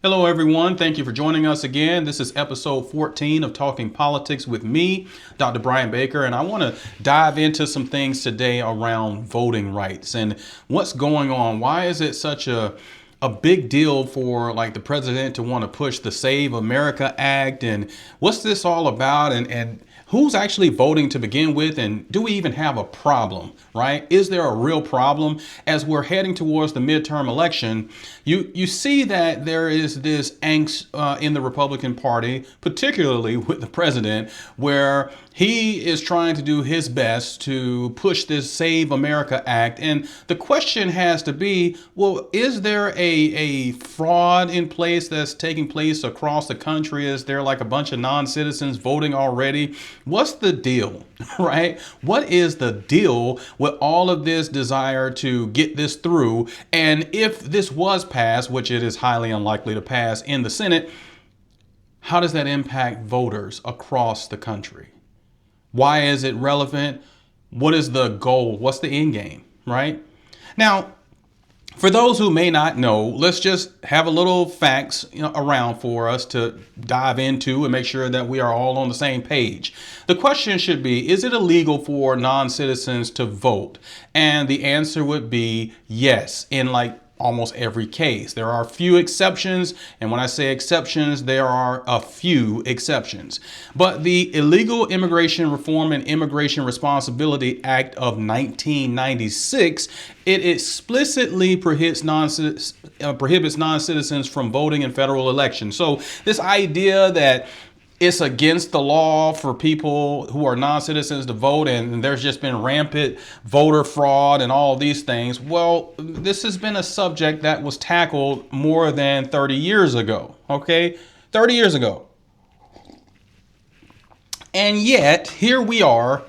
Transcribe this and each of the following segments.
Hello, everyone. Thank you for joining us again. This is episode 14 of Talking Politics with me, Dr. Brian Baker, and I want to dive into some things today around voting rights and what's going on. Why is it such a big deal for like the president to want to push the Save America Act, and what's this all about, and who's actually voting to begin with, and do we even have a problem, right? Is there a real problem? As we're heading towards the midterm election, you see that there is this angst in the Republican Party, particularly with the president, where he is trying to do his best to push this Save America Act. And the question has to be, well, is there a fraud in place that's taking place across the country? Is there like a bunch of non-citizens voting already? What's the deal, right? What is the deal with all of this desire to get this through? And if this was passed, which it is highly unlikely to pass in the Senate, how does that impact voters across the country? Why is it relevant? What is the goal? What's the end game, right? Now, for those who may not know, let's just have a little facts around for us to dive into and make sure that we are all on the same page. The question should be, is it illegal for non-citizens to vote? And the answer would be yes, in like almost every case. There are a few exceptions, and when I say exceptions, there are a few exceptions. But the Illegal Immigration Reform and Immigration Responsibility Act of 1996, it explicitly prohibits non-citizens from voting in federal elections. So this idea that it's against the law for people who are non-citizens to vote, and there's just been rampant voter fraud and all these things. Well, this has been a subject that was tackled more than 30 years ago, okay? 30 years ago. And yet, here we are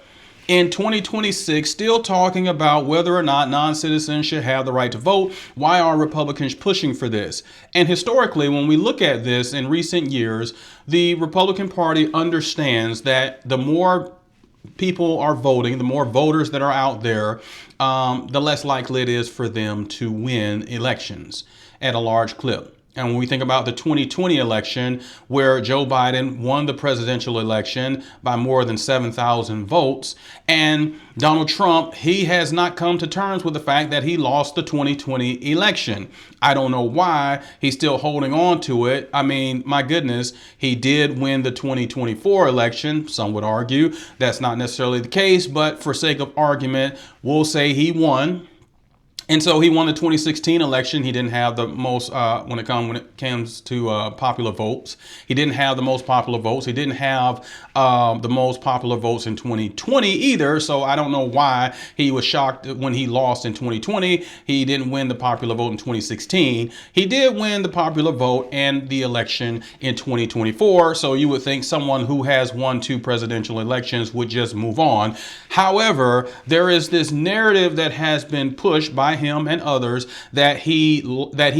in 2026, still talking about whether or not non-citizens should have the right to vote. Why are Republicans pushing for this? And historically, when we look at this in recent years, the Republican Party understands that the more people are voting, the more voters that are out there, the less likely it is for them to win elections at a large clip. And when we think about the 2020 election, where Joe Biden won the presidential election by more than 7,000 votes, and Donald Trump, he has not come to terms with the fact that he lost the 2020 election. I don't know why he's still holding on to it. I mean, my goodness, he did win the 2024 election. Some would argue that's not necessarily the case, but for sake of argument, we'll say he won. And so he won the 2016 election. He didn't have the most, when it comes to popular votes. He didn't have the most popular votes. He didn't have the most popular votes in 2020 either. So I don't know why he was shocked when he lost in 2020. He didn't win the popular vote in 2016. He did win the popular vote and the election in 2024. So you would think someone who has won two presidential elections would just move on. However, there is this narrative that has been pushed by him and others that he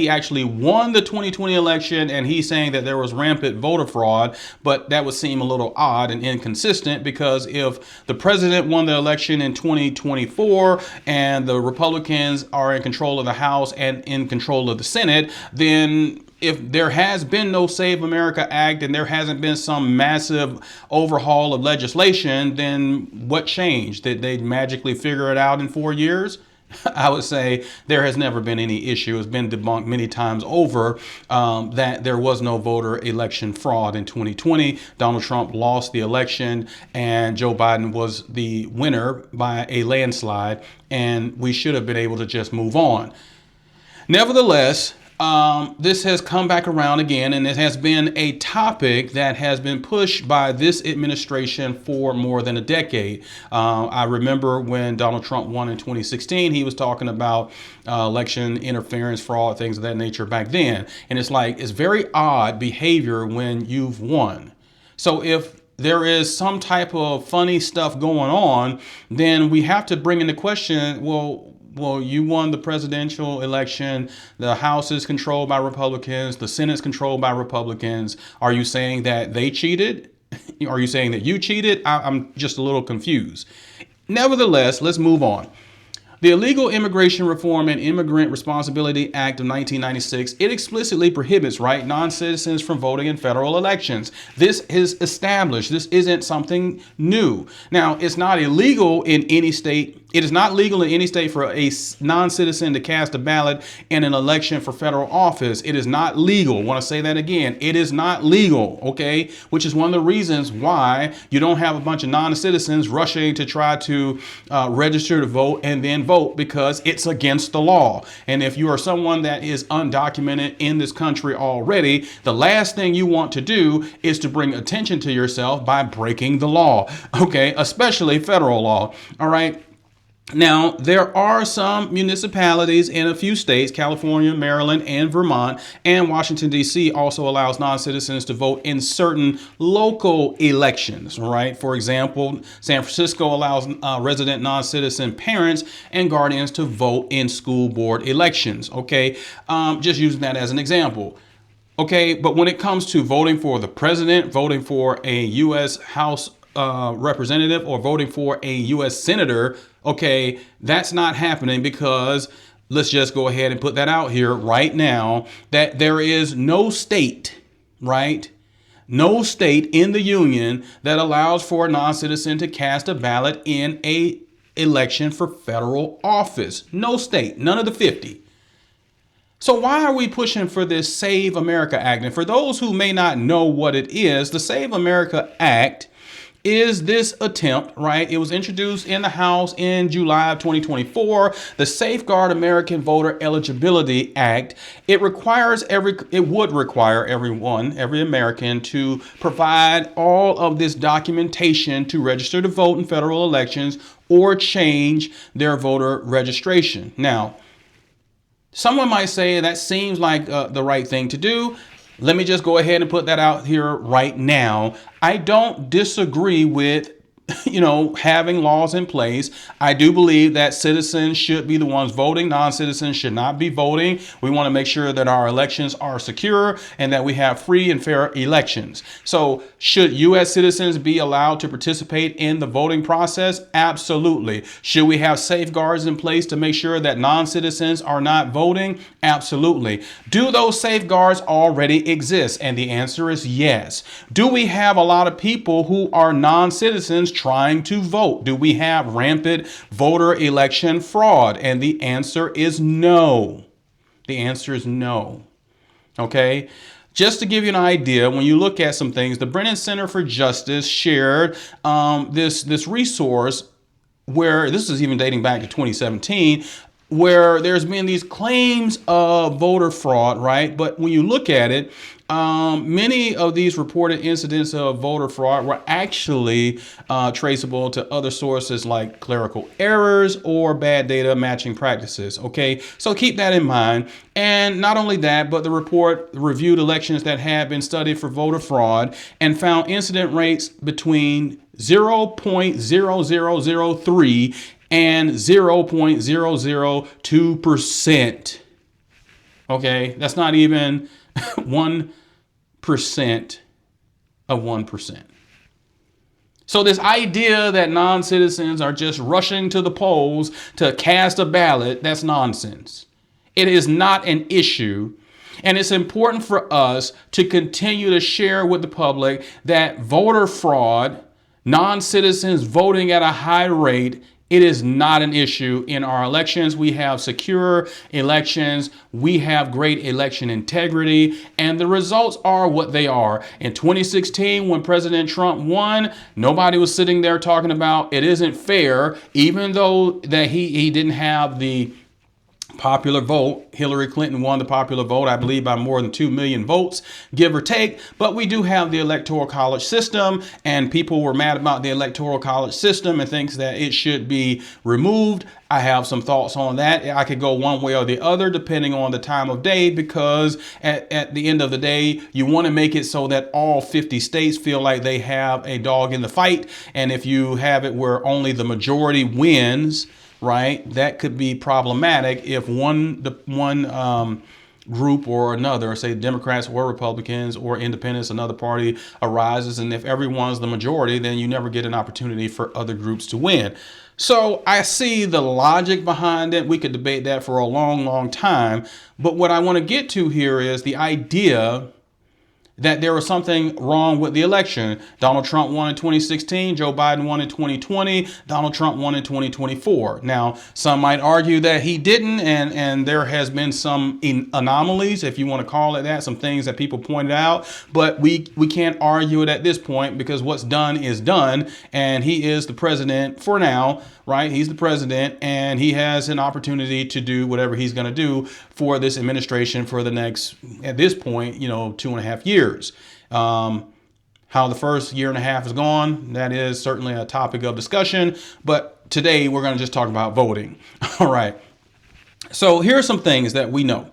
actually won the 2020 election, and he's saying that there was rampant voter fraud. But that would seem a little odd and inconsistent, because if the president won the election in 2024 and the Republicans are in control of the House and in control of the Senate, then if there has been no Save America Act and there hasn't been some massive overhaul of legislation, then what changed? Did they magically figure it out in 4 years? I would say there has never been any issue. It's been debunked many times over that there was no voter election fraud in 2020. Donald Trump lost the election and Joe Biden was the winner by a landslide, and we should have been able to just move on. Nevertheless, this has come back around again, and it has been a topic that has been pushed by this administration for more than a decade. I remember when Donald Trump won in 2016, he was talking about election interference, fraud, things of that nature back then. And it's like, it's very odd behavior when you've won. So if there is some type of funny stuff going on, then we have to bring into question, well, you won the presidential election. The House is controlled by Republicans. The Senate's controlled by Republicans. Are you saying that they cheated? Are you saying that you cheated? I'm just a little confused. Nevertheless, let's move on. The Illegal Immigration Reform and Immigrant Responsibility Act of 1996, it explicitly prohibits, right, non-citizens from voting in federal elections. This is established. This isn't something new. Now, it's not illegal in any state. It is not legal in any state for a non-citizen to cast a ballot in an election for federal office. It is not legal. I want to say that again. It is not legal, okay? Which is one of the reasons why you don't have a bunch of non-citizens rushing to try to register to vote and then vote, because it's against the law. And if you are someone that is undocumented in this country already, the last thing you want to do is to bring attention to yourself by breaking the law, okay? Especially federal law, all right? Now, there are some municipalities in a few states, California, Maryland, and Vermont, and Washington, D.C. also allows non-citizens to vote in certain local elections, right? For example, San Francisco allows resident non-citizen parents and guardians to vote in school board elections, okay? Just using that as an example. Okay, but when it comes to voting for the president, voting for a U.S. House representative, or voting for a U.S. senator, okay, that's not happening, because let's just go ahead and put that out here right now, that there is no state, right? No state in the union that allows for a non-citizen to cast a ballot in a election for federal office. No state, none of the 50. So why are we pushing for this Save America Act? And for those who may not know what it is, the Save America Act is this attempt, right? It was introduced in the House in July of 2024, the Safeguard American Voter Eligibility Act. It would require every American to provide all of this documentation to register to vote in federal elections or change their voter registration. Now, someone might say that seems like the right thing to do. Let me just go ahead and put that out here right now. I don't disagree with, having laws in place. I do believe that citizens should be the ones voting. Non-citizens should not be voting. We want to make sure that our elections are secure and that we have free and fair elections. So should U.S. citizens be allowed to participate in the voting process? Absolutely. Should we have safeguards in place to make sure that non-citizens are not voting? Absolutely. Do those safeguards already exist? And the answer is yes. Do we have a lot of people who are non-citizens trying to vote? Do we have rampant voter election fraud? And the answer is no. The answer is no. Okay. Just to give you an idea, when you look at some things, the Brennan Center for Justice shared this resource, where this is even dating back to 2017, where there's been these claims of voter fraud, right? But when you look at it, many of these reported incidents of voter fraud were actually traceable to other sources like clerical errors or bad data matching practices. Okay, so keep that in mind. And not only that, but the report reviewed elections that had been studied for voter fraud and found incident rates between 0.0003 and 0.002%. Okay, that's not even 1% of 1%. So this idea that non-citizens are just rushing to the polls to cast a ballot, that's nonsense. It is not an issue. And it's important for us to continue to share with the public that voter fraud, non-citizens voting at a high rate, it is not an issue in our elections. We have secure elections. We have great election integrity, and the results are what they are. In 2016, when President Trump won, nobody was sitting there talking about it isn't fair, even though that he didn't have the popular vote. Hillary Clinton won the popular vote, I believe, by more than 2 million votes, give or take. But we do have the Electoral College system, and people were mad about the Electoral College system and thinks that it should be removed. I have some thoughts on that. I could go one way or the other depending on the time of day, because at the end of the day, you want to make it so that all 50 states feel like they have a dog in the fight. And if you have it where only the majority wins, right, that could be problematic if one group or another, say Democrats or Republicans or independents, another party arises, and if everyone's the majority, then you never get an opportunity for other groups to win. So I see the logic behind it. We could debate that for a long, long time. But what I want to get to here is the idea that there was something wrong with the election. Donald Trump won in 2016, Joe Biden won in 2020, Donald Trump won in 2024. Now, some might argue that he didn't, and there has been some anomalies, if you want to call it that, some things that people pointed out, but we can't argue it at this point because what's done is done, and he is the president for now, right? He's the president, and he has an opportunity to do whatever he's going to do for this administration for the next, at this point, 2.5 years. How the first year and a half is gone, that is certainly a topic of discussion. But today we're going to just talk about voting. All right. So here are some things that we know.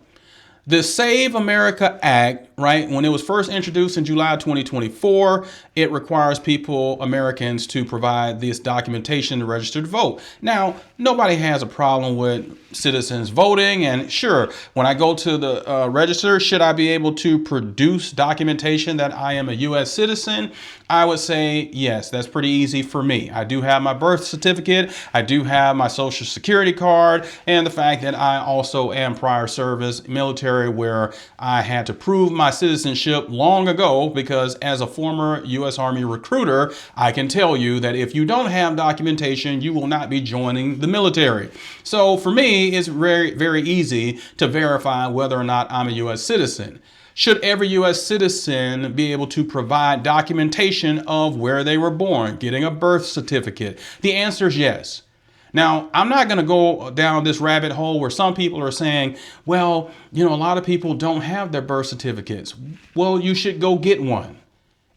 The Save America Act, right, when it was first introduced in July 2024, it requires Americans, to provide this documentation to register to vote. Now, nobody has a problem with citizens voting. And sure, when I go to the register, should I be able to produce documentation that I am a U.S. citizen? I would say yes, that's pretty easy for me. I do have my birth certificate. I do have my social security card, and the fact that I also am prior service military, where I had to prove my citizenship long ago, because as a former U.S. Army recruiter, I can tell you that if you don't have documentation, you will not be joining the military. So for me, it's very, very easy to verify whether or not I'm a U.S. citizen. Should every U.S. citizen be able to provide documentation of where they were born, getting a birth certificate? The answer is yes. Now, I'm not going to go down this rabbit hole where some people are saying, well, a lot of people don't have their birth certificates. Well, you should go get one.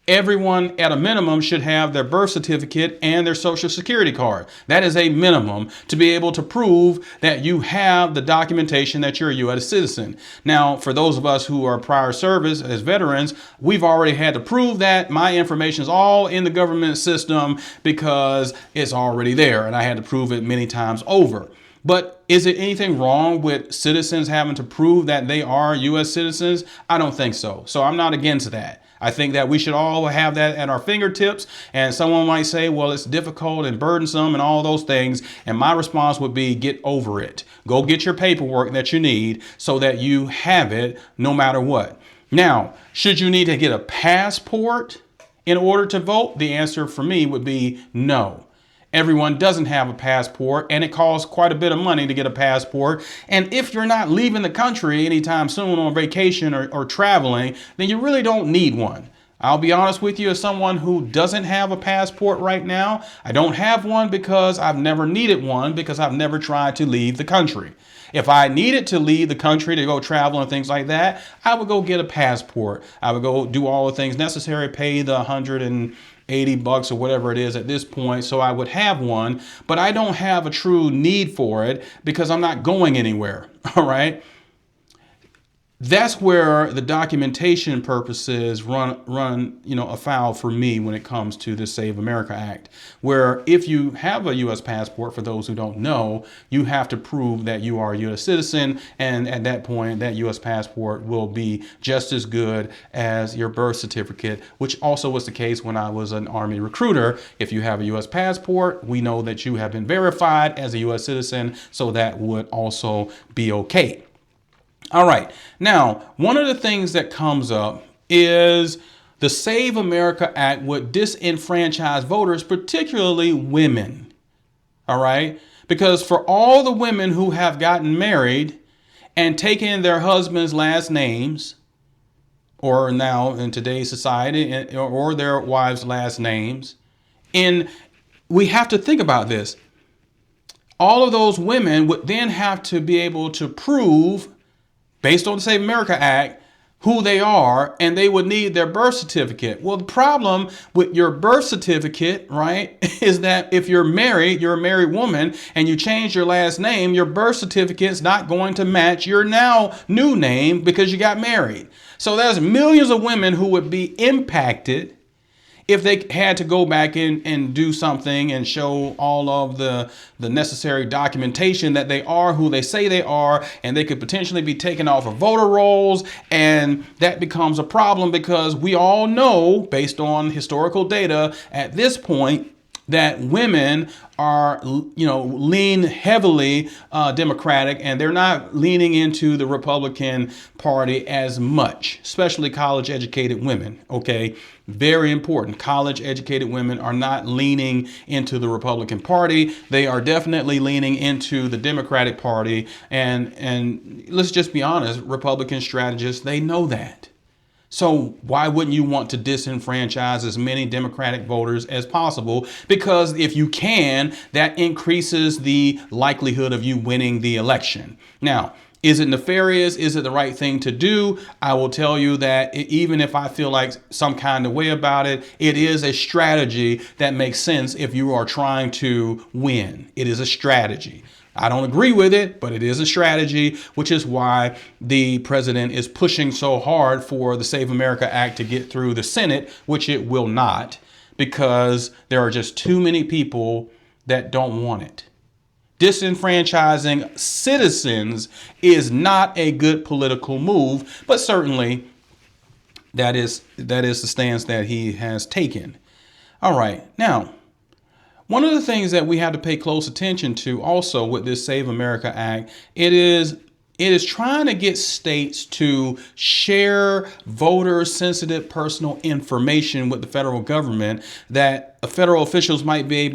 Everyone at a minimum should have their birth certificate and their social security card. That is a minimum to be able to prove that you have the documentation that you're a U.S. citizen. Now, for those of us who are prior service as veterans, we've already had to prove that my information is all in the government system because it's already there, and I had to prove it many times over. But is it anything wrong with citizens having to prove that they are U.S. citizens? I don't think so. So I'm not against that. I think that we should all have that at our fingertips. And someone might say, well, it's difficult and burdensome and all those things. And my response would be, get over it. Go get your paperwork that you need so that you have it no matter what. Now, should you need to get a passport in order to vote? The answer for me would be no. Everyone doesn't have a passport, and it costs quite a bit of money to get a passport. And if you're not leaving the country anytime soon on vacation or traveling, then you really don't need one. I'll be honest with you, as someone who doesn't have a passport right now, I don't have one because I've never needed one, because I've never tried to leave the country. If I needed to leave the country to go travel and things like that, I would go get a passport. I would go do all the things necessary, pay the $180 or whatever it is at this point, so I would have one. But I don't have a true need for it because I'm not going anywhere. All right. That's where the documentation purposes run afoul for me when it comes to the Save America Act, where if you have a U.S. passport, for those who don't know, you have to prove that you are a U.S. citizen. And at that point, that U.S. passport will be just as good as your birth certificate, which also was the case when I was an Army recruiter. If you have a U.S. passport, we know that you have been verified as a U.S. citizen, so that would also be okay. All right. Now, one of the things that comes up is the Save America Act would disenfranchise voters, particularly women. All right. Because for all the women who have gotten married and taken their husband's last names, or now in today's society, or their wives' last names, and we have to think about this. All of those women would then have to be able to prove, based on the Save America Act, who they are, and they would need their birth certificate. Well, the problem with your birth certificate, right, is that if you're a married woman, and you change your last name, your birth certificate is not going to match your now new name because you got married. So there's millions of women who would be impacted if they had to go back in and do something and show all of the necessary documentation that they are who they say they are, and they could potentially be taken off of voter rolls. And that becomes a problem because we all know, based on historical data at this point, that women are, lean heavily Democratic, and they're not leaning into the Republican Party as much, especially college educated women. Okay. Very important. College educated women are not leaning into the Republican Party. They are definitely leaning into the Democratic Party. And let's just be honest, Republican strategists, they know that. So why wouldn't you want to disenfranchise as many Democratic voters as possible? Because if you can, that increases the likelihood of you winning the election. Now, is it nefarious? Is it the right thing to do? I will tell you that even if I feel like some kind of way about it, it is a strategy that makes sense if you are trying to win. It is a strategy. I don't agree with it, but it is a strategy, which is why the president is pushing so hard for the Save America Act to get through the Senate, which it will not, because there are just too many people that don't want it. Disenfranchising citizens is not a good political move, but certainly that is the stance that he has taken. All right. Now, one of the things that we have to pay close attention to also with this Save America Act, it is trying to get states to share voter sensitive personal information with the federal government that federal officials might be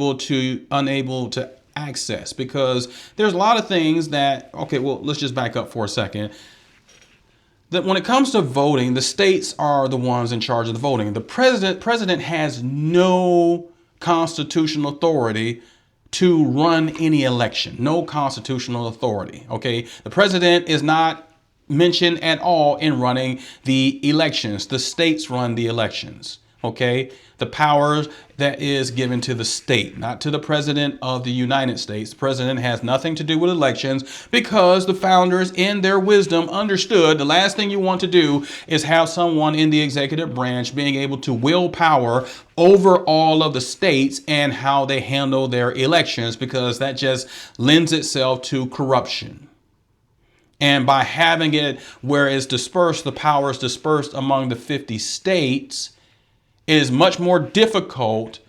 unable to access, because there's a lot of things that, okay, well, let's just back up for a second. That when it comes to voting, the states are the ones in charge of the voting. The president has no constitutional authority to run any election. No constitutional authority. Okay. The president is not mentioned at all in running the elections. The states run the elections. Okay. The powers that is given to the state, not to the president of the United States. The president has nothing to do with elections, because the founders in their wisdom understood the last thing you want to do is have someone in the executive branch being able to wield power over all of the states and how they handle their elections, because that just lends itself to corruption. And by having it where it's dispersed, the power is dispersed among the 50 states, it is much more difficult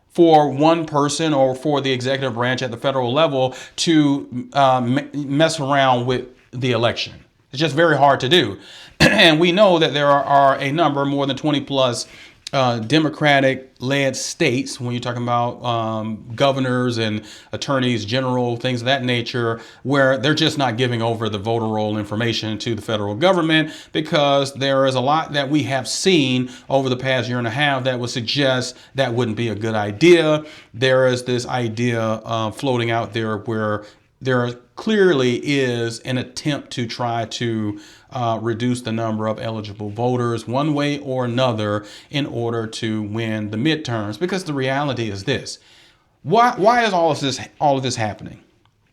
for one person or for the executive branch at the federal level to mess around with the election. It's just very hard to do. And we know that there are a number, more than 20 plus Democratic-led states, when you're talking about governors and attorneys general, things of that nature, where they're just not giving over the voter roll information to the federal government, because there is a lot that we have seen over the past year and a half that would suggest that wouldn't be a good idea. There is this idea floating out there where there clearly is an attempt to try to reduce the number of eligible voters one way or another in order to win the midterms. Because the reality is this: why is all of this happening?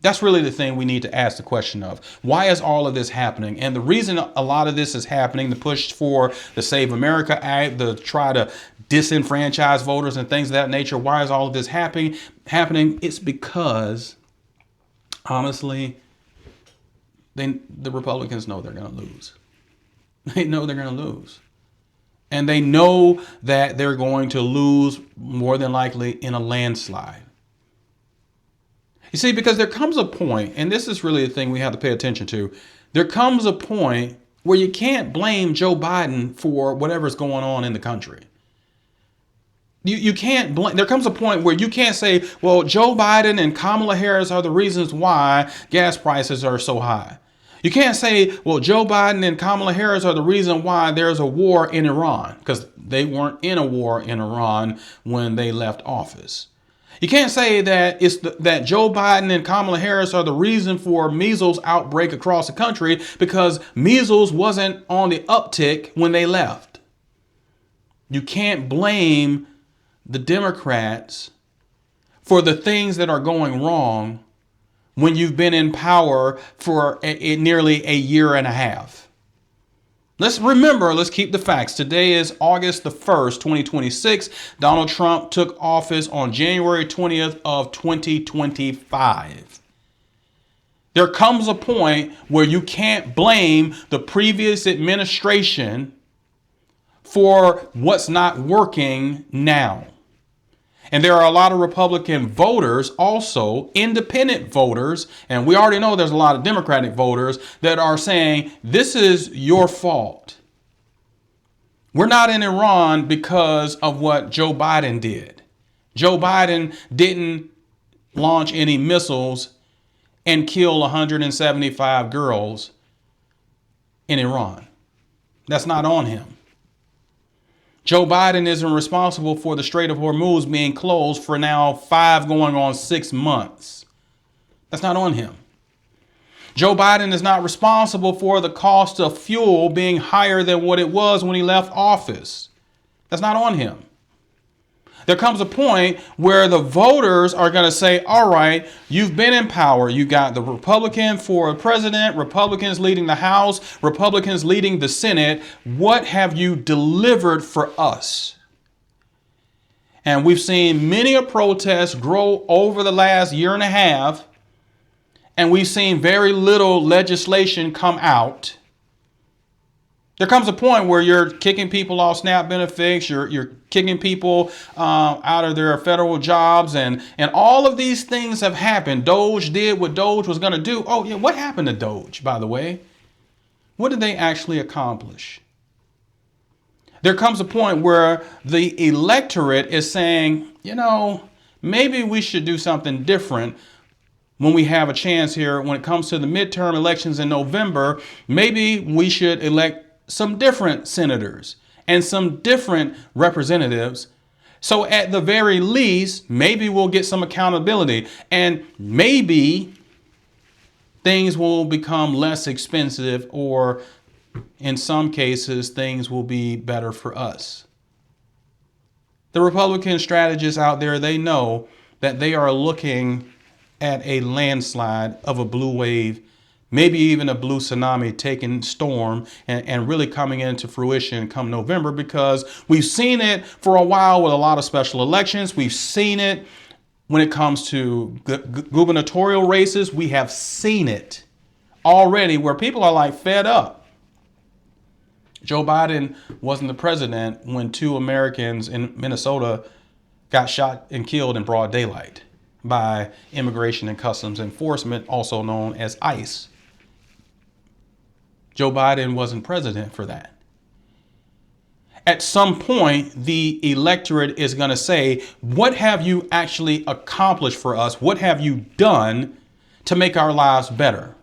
That's really the thing we need to ask the question of. Why is all of this happening? And the reason a lot of this is happening, the push for the Save America Act, the try to disenfranchise voters and things of that nature, why is all of this happening? It's because, honestly, the Republicans know they're going to lose. They know they're going to lose. And they know that they're going to lose more than likely in a landslide. You see, because there comes a point, and this is really the thing we have to pay attention to. There comes a point where you can't blame Joe Biden for whatever's going on in the country. You can't blame. There comes a point where you can't say, well, Joe Biden and Kamala Harris are the reasons why gas prices are so high. You can't say, well, Joe Biden and Kamala Harris are the reason why there's a war in Iran, because they weren't in a war in Iran when they left office. You can't say that that Joe Biden and Kamala Harris are the reason for measles outbreak across the country, because measles wasn't on the uptick when they left. You can't blame the Democrats for the things that are going wrong when you've been in power for nearly a year and a half. Let's keep the facts. Today is August the 1st, 2026. Donald Trump took office on January 20th of 2025. There comes a point where you can't blame the previous administration for what's not working now. And there are a lot of Republican voters, also independent voters, and we already know there's a lot of Democratic voters that are saying this is your fault. We're not in Iran because of what Joe Biden did. Joe Biden didn't launch any missiles and kill 175 girls in Iran. That's not on him. Joe Biden isn't responsible for the Strait of Hormuz being closed for now 5 going on 6 months. That's not on him. Joe Biden is not responsible for the cost of fuel being higher than what it was when he left office. That's not on him. There comes a point where the voters are going to say, all right, you've been in power. You got the Republican for president, Republicans leading the House, Republicans leading the Senate. What have you delivered for us? And we've seen many a protest grow over the last year and a half, and we've seen very little legislation come out. There comes a point where you're kicking people off SNAP benefits, you're kicking people out of their federal jobs, and all of these things have happened. Doge did what Doge was going to do. Oh, yeah, what happened to Doge, by the way? What did they actually accomplish? There comes a point where the electorate is saying, you know, maybe we should do something different when we have a chance here when it comes to the midterm elections in November. Maybe we should elect some different senators and some different representatives. So at the very least, maybe we'll get some accountability, and maybe things will become less expensive, or in some cases, things will be better for us. The Republican strategists out there, they know that they are looking at a landslide of a blue wave, maybe even a blue tsunami taking storm and really coming into fruition come November, because we've seen it for a while with a lot of special elections. We've seen it when it comes to gubernatorial races. We have seen it already where people are like fed up. Joe Biden wasn't the president when 2 Americans in Minnesota got shot and killed in broad daylight by Immigration and Customs Enforcement, also known as ICE. Joe Biden wasn't president for that. At some point, the electorate is going to say, what have you actually accomplished for us? What have you done to make our lives better?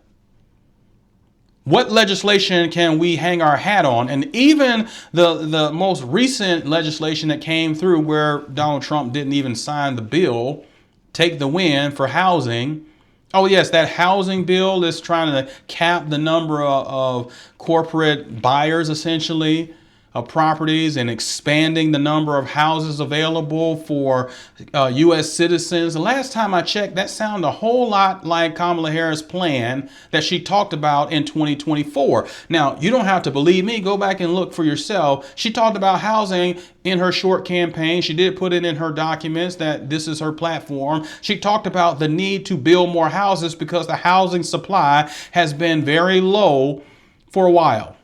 What legislation can we hang our hat on? And even the most recent legislation that came through where Donald Trump didn't even sign the bill, take the win for housing. Oh, yes, that housing bill is trying to cap the number of corporate buyers, essentially, of properties, and expanding the number of houses available for U.S. citizens. The last time I checked, that sounded a whole lot like Kamala Harris' plan that she talked about in 2024. Now, you don't have to believe me. Go back and look for yourself. She talked about housing in her short campaign. She did put it in her documents that this is her platform. She talked about the need to build more houses because the housing supply has been very low for a while.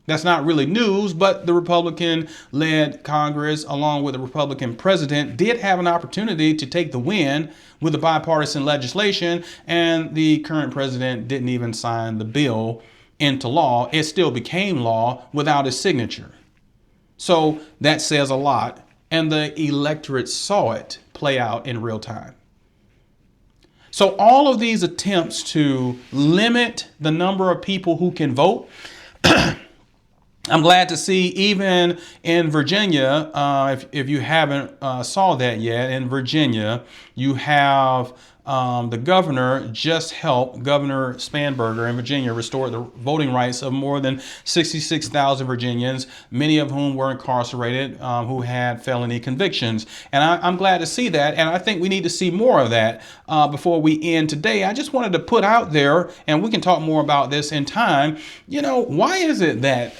That's not really news, but the Republican-led Congress, along with the Republican president, did have an opportunity to take the win with the bipartisan legislation, and the current president didn't even sign the bill into law. It still became law without his signature. So that says a lot, and the electorate saw it play out in real time. So all of these attempts to limit the number of people who can vote, I'm glad to see even in Virginia, if you haven't saw that yet, in Virginia, you have the governor just helped Governor Spanberger in Virginia restore the voting rights of more than 66,000 Virginians, many of whom were incarcerated, who had felony convictions. And I'm glad to see that. And I think we need to see more of that before we end today. I just wanted to put out there, and we can talk more about this in time. You know, why is it that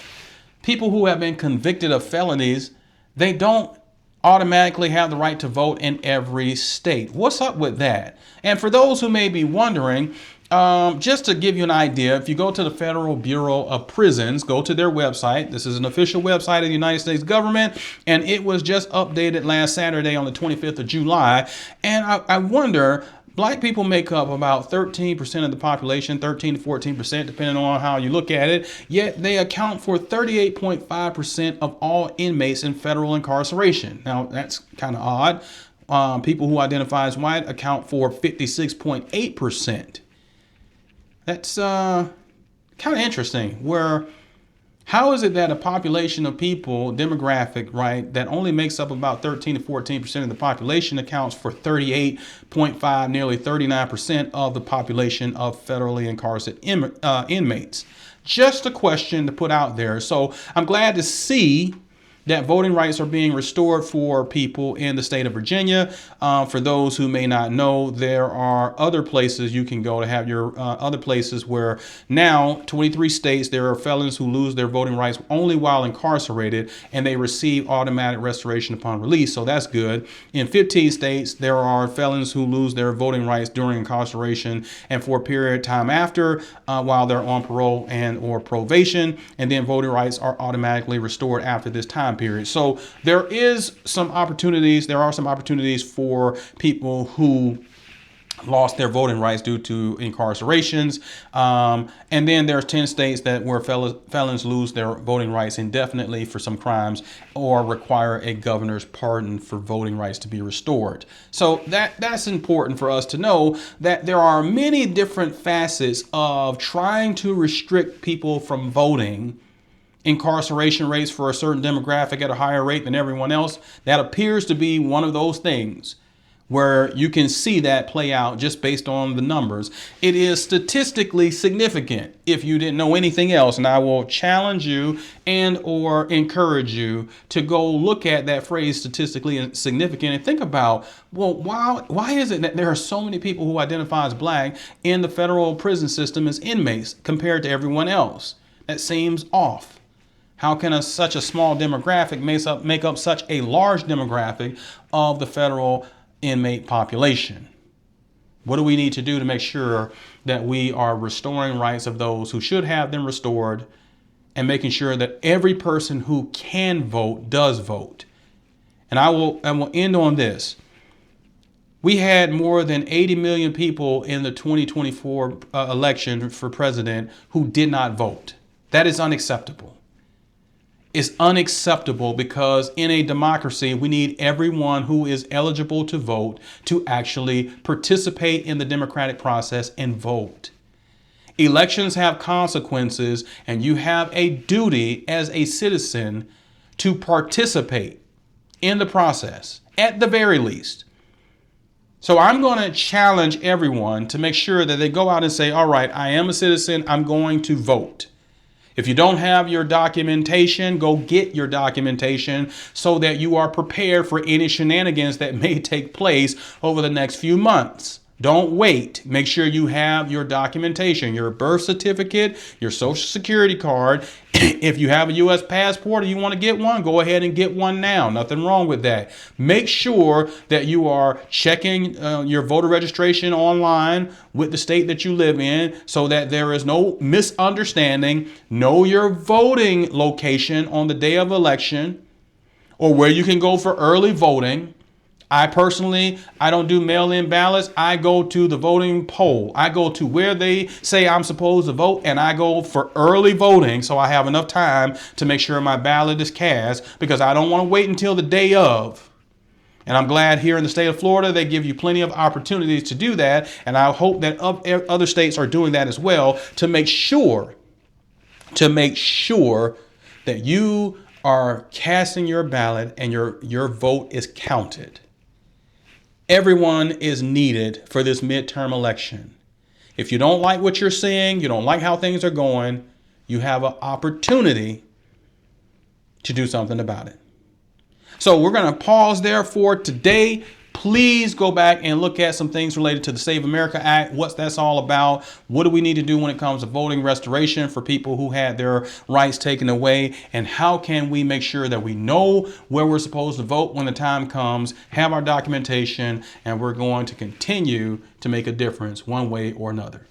people who have been convicted of felonies, they don't automatically have the right to vote in every state? What's up with that? And for those who may be wondering, Just to give you an idea, if you go to the Federal Bureau of Prisons, go to their website. This is an official website of the United States government, and it was just updated last Saturday on the 25th of July. And I wonder, black people make up about 13% of the population, 13 to 14%, depending on how you look at it. Yet they account for 38.5% of all inmates in federal incarceration. Now, that's kind of odd. People who identify as white account for 56.8%. That's kind of interesting. How is it that a population of people, demographic, right, that only makes up about 13 to 14% of the population accounts for 38.5, nearly 39% of the population of federally incarcerated inmates? Just a question to put out there. So I'm glad to see that voting rights are being restored for people in the state of Virginia. For those who may not know, there are other places you can go to have your other places where now 23 states, there are felons who lose their voting rights only while incarcerated, and they receive automatic restoration upon release. So that's good. In 15 states, there are felons who lose their voting rights during incarceration and for a period of time after while they're on parole and or probation, and then voting rights are automatically restored after this time period. So there are some opportunities for people who lost their voting rights due to incarcerations. And then there's 10 states where felons lose their voting rights indefinitely for some crimes or require a governor's pardon for voting rights to be restored. So that's important for us to know, that there are many different facets of trying to restrict people from voting. Incarceration rates for a certain demographic at a higher rate than everyone else. That appears to be one of those things where you can see that play out just based on the numbers. It is statistically significant if you didn't know anything else. And I will challenge you and or encourage you to go look at that phrase statistically significant and think about, well, why is it that there are so many people who identify as black in the federal prison system as inmates compared to everyone else? That seems off. How can such a small demographic make up such a large demographic of the federal inmate population? What do we need to do to make sure that we are restoring rights of those who should have them restored, and making sure that every person who can vote does vote? And I will end on this. We had more than 80 million people in the 2024 election for president who did not vote. That is unacceptable. Is unacceptable because in a democracy, we need everyone who is eligible to vote to actually participate in the democratic process and vote. Elections have consequences, and you have a duty as a citizen to participate in the process, at the very least. So I'm going to challenge everyone to make sure that they go out and say, all right, I am a citizen, I'm going to vote. If you don't have your documentation, go get your documentation so that you are prepared for any shenanigans that may take place over the next few months. Don't wait. Make sure you have your documentation, your birth certificate, your social security card. If you have a U.S. passport or you want to get one, go ahead and get one now. Nothing wrong with that. Make sure that you are checking your voter registration online with the state that you live in so that there is no misunderstanding. Know your voting location on the day of election or where you can go for early voting. I don't do mail-in ballots. I go to the voting poll. I go to where they say I'm supposed to vote, and I go for early voting so I have enough time to make sure my ballot is cast, because I don't want to wait until the day of. And I'm glad here in the state of Florida, they give you plenty of opportunities to do that. And I hope that other states are doing that as well to make sure that you are casting your ballot and your vote is counted. Everyone is needed for this midterm election. If you don't like what you're seeing, you don't like how things are going, you have an opportunity to do something about it. So we're going to pause there for today. Please go back and look at some things related to the Save America Act. What's that's all about? What do we need to do when it comes to voting restoration for people who had their rights taken away? And how can we make sure that we know where we're supposed to vote when the time comes, have our documentation, and we're going to continue to make a difference one way or another.